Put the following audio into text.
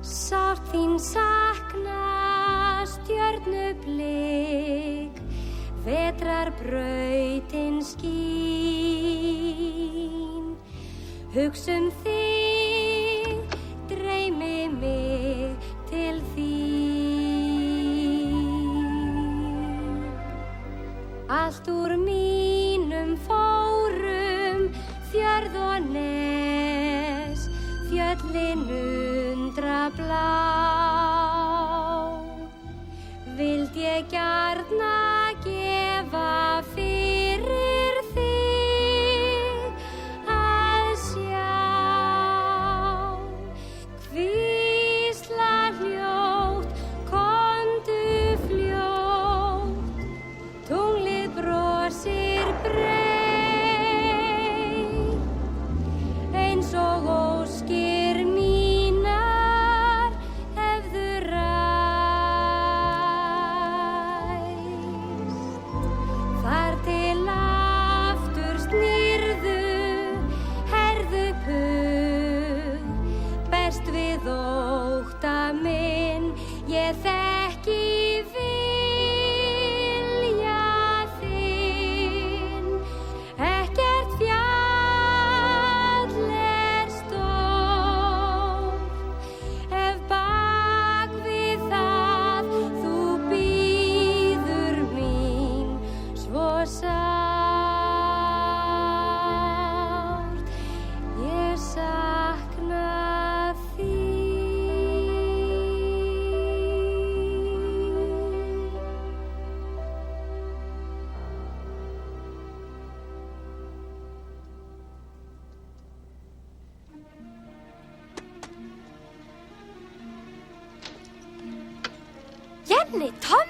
Sárt þín sakna stjörnublik, vetrarbrautin skín. Hugsum þig, dreymi mig til þín. Allt úr mínum fórum, fjörð og nes, fjöllin undrablá. Vild ég gjarna gefa fyrir þig að sjá. Hvísla hljótt, komdu fljótt, tunglið brosir breitt, eins og óskir mínar hefðu ræst. Þar til aftur snýrðu, herðu hug, best við ótta minn, ég þekki vilja þinn. Ekkert fjall er stórt, ef bak við það þú bíður mín svo sárt. Ég sakna þín. Jenny, Tom